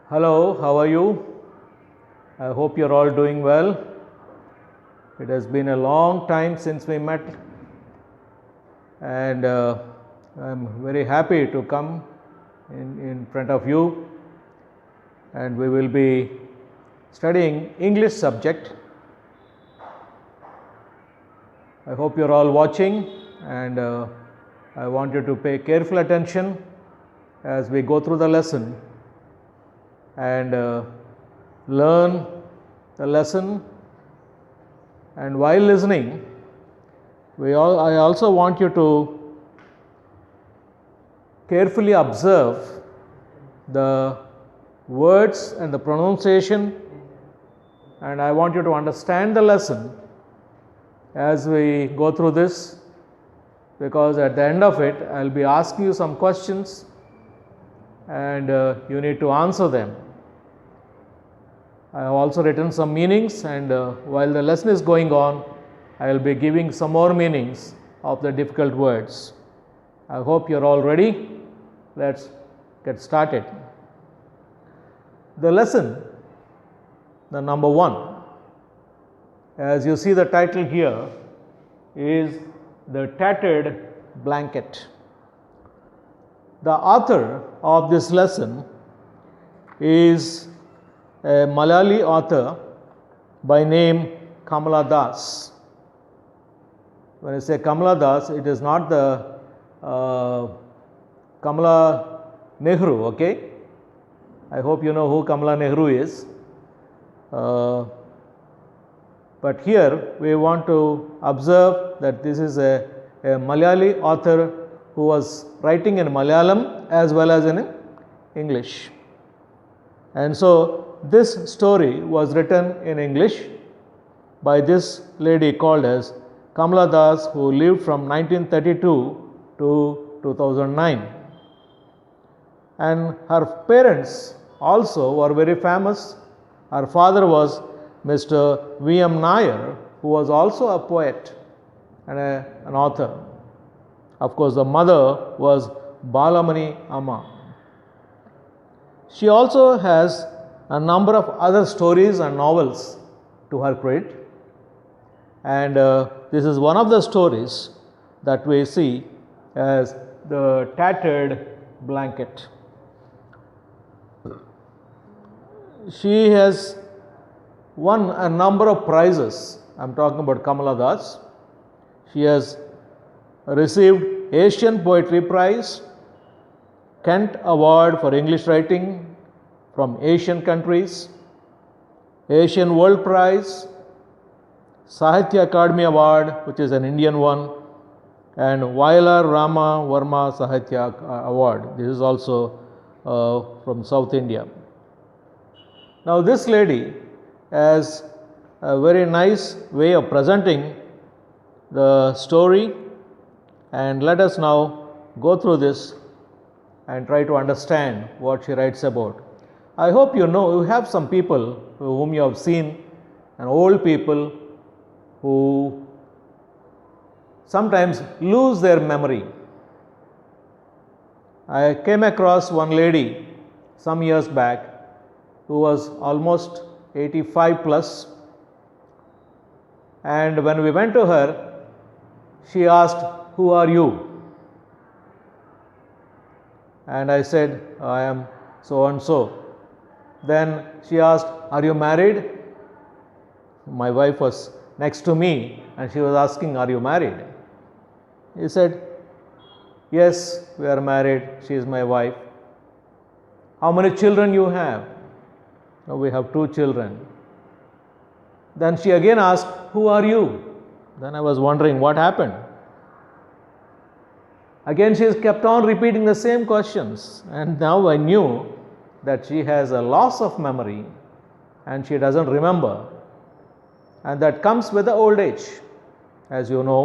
Hello, how are you? I hope you're all doing well. It has been a long time since we met, and I'm very happy to come in front of you, and we will be studying English subject. I hope you're all watching, and I want you to pay careful attention as we go through the lesson and learn the lesson. And while listening, I also want you to carefully observe the words and the pronunciation, and I want you to understand the lesson as we go through this, because at the end of it I'll be asking you some questions and you need to answer them. I have also written some meanings, and while the lesson is going on, I will be giving some more meanings of the difficult words. I hope you're all ready. Let's get started. The lesson, the number 1, as you see the title here, is The Tattered Blanket. The author of this lesson is a Malayali author by name Kamala Das. When I say Kamala Das, it is not the Kamala Nehru, okay? I hope you know who Kamala Nehru is. But here we want to observe that this is a Malayali author who was writing in Malayalam as well as in English. And so this story was written in English by this lady called as Kamala Das, who lived from 1932 to 2009. And her parents also were very famous. Her father was Mr. V.M. Nair, who was also a poet and an author. Of course, the mother was Balamani Amma. She also has a number of other stories and novels to her credit, and this is one of the stories that we see as The Tattered Blanket. She has won a number of prizes. I'm talking about Kamala Das. She has received Asian Poetry Prize, Kent Award for English Writing from Asian countries, Asian World Prize, Sahitya Akademi Award, which is an Indian one, and Vayalar Rama Varma Sahitya Award. This is also from South India. Now this lady has a very nice way of presenting the story, and let us now go through this and try to understand what she writes about. I hope you know, you have some people whom you have seen, and old people who sometimes lose their memory. I came across one lady some years back who was almost 85 plus, and when we went to her, she asked, "Who are you?" And I said, "I am so and so." Then she asked, "Are you married?" My wife was next to me and she was asking, "Are you married?" He said, "Yes, we are married. She is my wife." "How many children you have?" "No, we have 2 children." Then she again asked, "Who are you?" Then I was wondering what happened. Again she kept on repeating the same questions, and now I knew that she has a loss of memory and she doesn't remember, and that comes with the old age, as you know.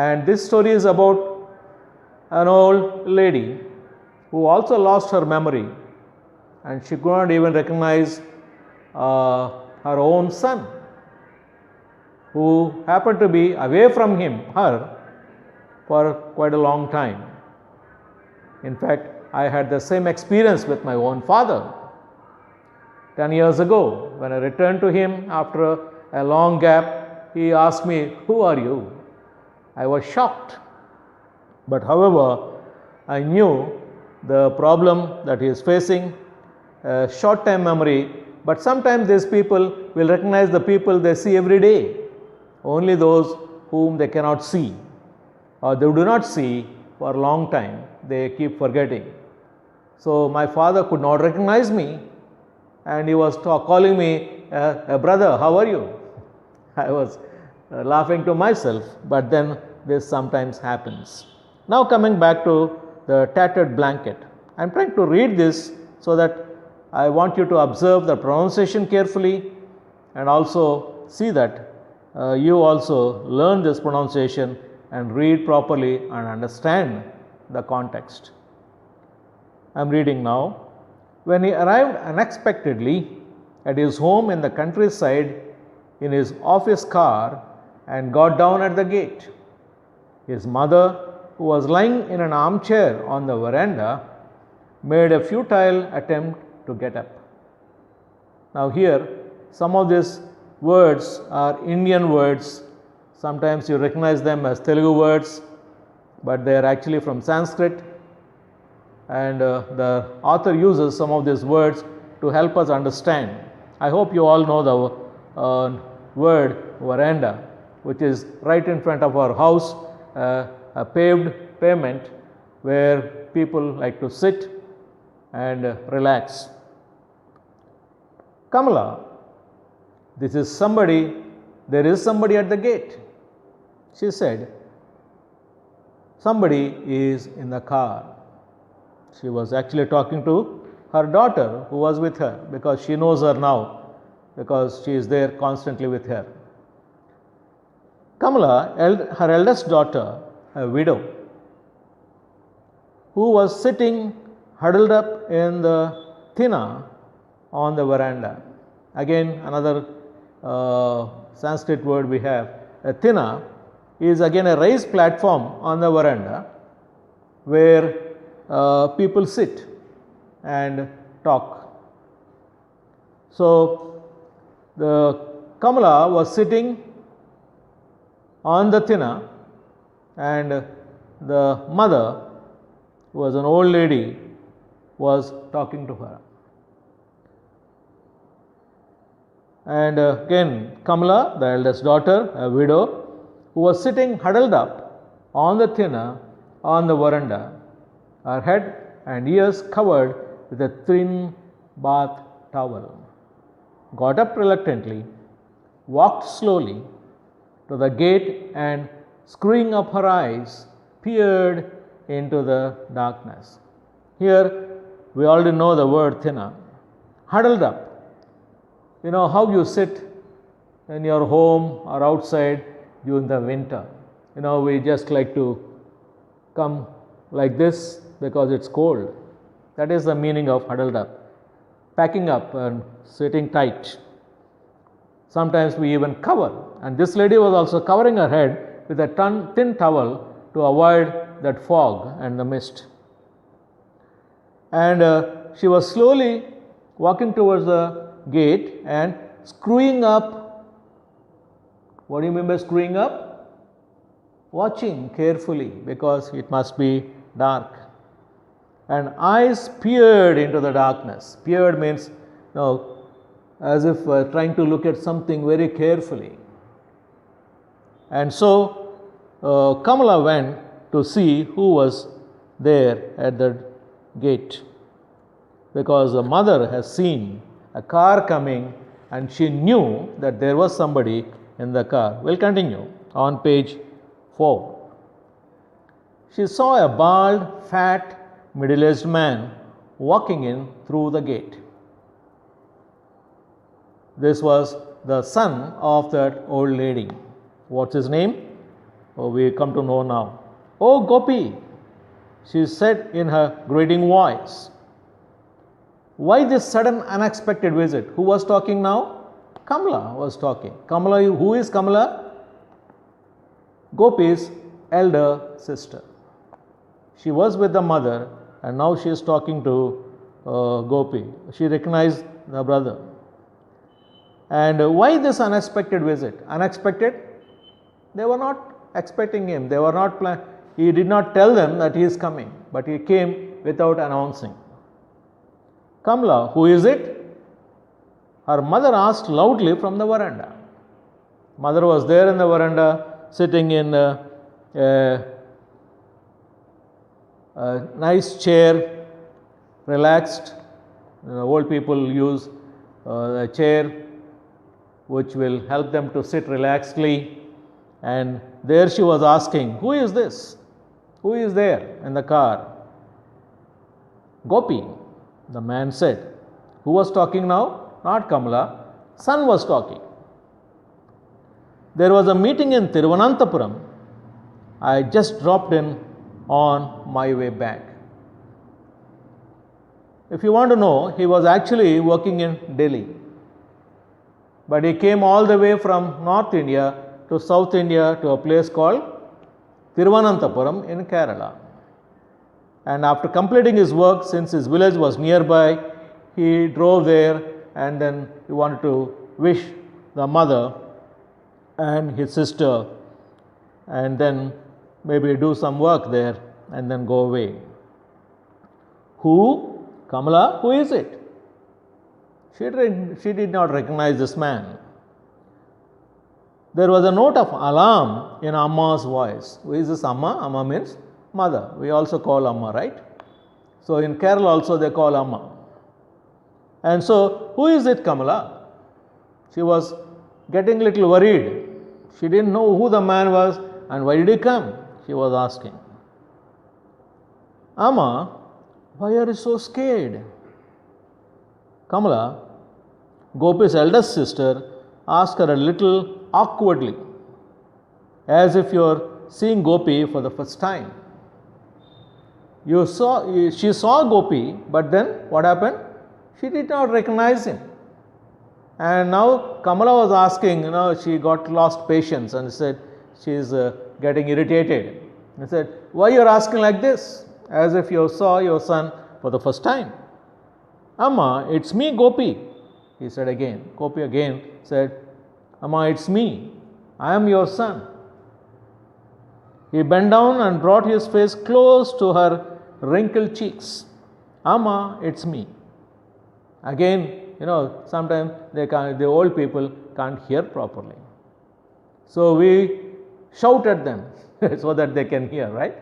And this story is about an old lady who also lost her memory, and she could not even recognize her own son, who happened to be away from her for quite a long time. In fact, I had the same experience with my own father. 10 years ago, when I returned to him after a long gap, he asked me, "Who are you?" I was shocked. But however, I knew the problem that he is facing, short-term memory, but sometimes these people will recognize the people they see every day, only those whom they cannot see or they do not see for a long time, they keep forgetting. So my father could not recognize me and he was calling me, "Brother, how are you?" I was laughing to myself, but then this sometimes happens. Now coming back to the tattered blanket, I am trying to read this so that I want you to observe the pronunciation carefully and also see that you also learn this pronunciation and read properly and understand the context. I am reading now. When he arrived unexpectedly at his home in the countryside in his office car and got down at the gate, his mother, who was lying in an armchair on the veranda, made a futile attempt to get up. Now here, some of these words are Indian words. Sometimes you recognize them as Telugu words, but they are actually from Sanskrit. And the author uses some of these words to help us understand. I hope you all know the word veranda, which is right in front of our house, a paved pavement where people like to sit and relax. Kamala, this is somebody, there is somebody at the gate. She said, somebody is in the car. She was actually talking to her daughter who was with her because she knows her now because she is there constantly with her. Kamala, her eldest daughter, a widow, who was sitting huddled up in the tina on the veranda. Again, another Sanskrit word we have. A tina is again a raised platform on the veranda where people sit and talk. So, the Kamala was sitting on the tina and the mother, who was an old lady, was talking to her. And again, Kamala, the eldest daughter, a widow, who was sitting huddled up on the tina on the veranda, her head and ears covered with a thin bath towel, got up reluctantly, walked slowly to the gate and, screwing up her eyes, peered into the darkness. Here we already know the word tina, huddled up. You know how you sit in your home or outside during the winter. You know, we just like to come like this because it's cold. That is the meaning of huddled up, packing up and sitting tight. Sometimes we even cover, and this lady was also covering her head with a thin towel to avoid that fog and the mist. And she was slowly walking towards the gate and screwing up. What do you mean by screwing up? Watching carefully because it must be dark. And eyes peered into the darkness. Peered means, as if trying to look at something very carefully. And so Kamala went to see who was there at the gate, because the mother has seen a car coming and she knew that there was somebody in the car. We'll continue on page 4. She saw a bald, fat, middle-aged man walking in through the gate. This was the son of that old lady. What's his name? Oh, we come to know now. "Oh, Gopi," she said in her greeting voice. Why this sudden unexpected visit? Who was talking now? Kamala was talking. Kamala, who is Kamala? Gopi's elder sister. She was with the mother and now she is talking to Gopi. She recognized the brother. And why this unexpected visit? Unexpected? They were not expecting him. They were not he did not tell them that he is coming, but he came without announcing. Kamala, who is it? Her mother asked loudly from the veranda. Mother was there in the veranda, sitting in a nice chair, relaxed. Old people use a chair which will help them to sit relaxedly. And there she was asking, who is this? Who is there in the car? Gopi, the man said. Who was talking now? Not Kamala. Son was talking. There was a meeting in Thiruvananthapuram. I just dropped in on my way back. If you want to know, he was actually working in Delhi. But he came all the way from North India to South India to a place called Thiruvananthapuram in Kerala. And after completing his work, since his village was nearby, he drove there and then he wanted to wish the mother and his sister and then maybe do some work there and then go away. Who? Kamala, who is it? She did not recognize this man. There was a note of alarm in Amma's voice. Who is this Amma? Amma means mother. We also call Amma, right? So in Kerala also they call Amma. And so, who is it, Kamala? She was getting a little worried. She didn't know who the man was and why did he come? She was asking. Amma, why are you so scared? Kamala, Gopi's eldest sister, asked her a little awkwardly, as if you are seeing Gopi for the first time. She saw Gopi, but then what happened? She did not recognize him. And now Kamala was asking, she got lost patience and said she is getting irritated. He said, why you are asking like this? As if you saw your son for the first time. Amma, it's me, Gopi. He said again. Gopi again said, Amma, it's me. I am your son. He bent down and brought his face close to her wrinkled cheeks. Amma, it's me. Again, sometimes the old people can't hear properly. So we shout at them so that they can hear, right?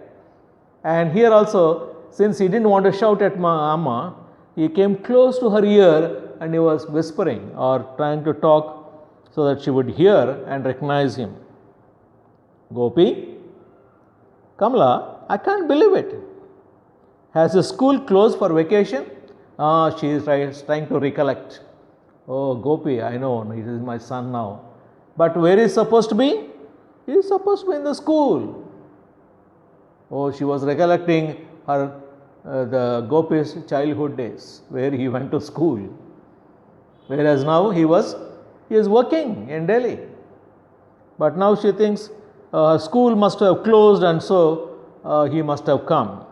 And here also, since he didn't want to shout at Amma, he came close to her ear and he was whispering or trying to talk so that she would hear and recognize him. Gopi, Kamala, I can't believe it. Has the school closed for vacation? She is trying to recollect. Oh, Gopi, I know, he is my son now. But where is he supposed to be? He is supposed to be in the school. Oh, she was recollecting her the Gopi's childhood days, where he went to school. Whereas now he is working in Delhi. But now she thinks school must have closed and so he must have come.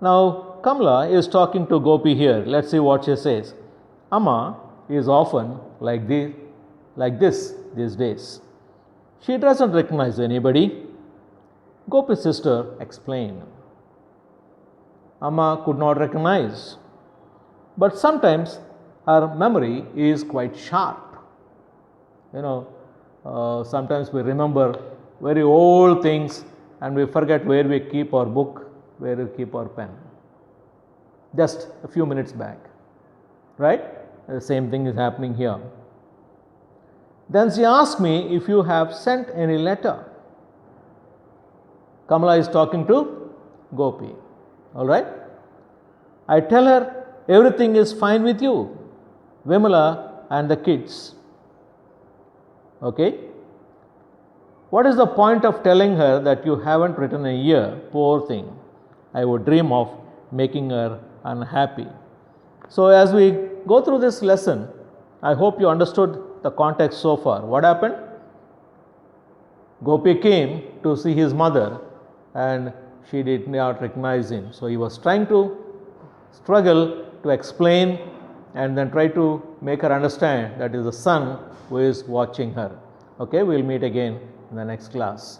Now Kamala is talking to Gopi here. Let's see what she says. Amma is often like this these days. She doesn't recognize anybody. Gopi's sister explained. Amma could not recognize, but sometimes her memory is quite sharp. Sometimes we remember very old things and we forget where we keep our book, where we keep our pen. Just a few minutes back, right? The same thing is happening here. Then she asked me if you have sent any letter. Kamala is talking to Gopi. All right? I tell her everything is fine with you, Vimala and the kids. Okay? What is the point of telling her that you haven't written a year? Poor thing. I would dream of making her unhappy. So as we go through this lesson, I hope you understood the context so far. What happened? Gopi came to see his mother and she did not recognize him. So he was trying to struggle to explain and then try to make her understand that is the son who is watching her. Okay, we will meet again in the next class.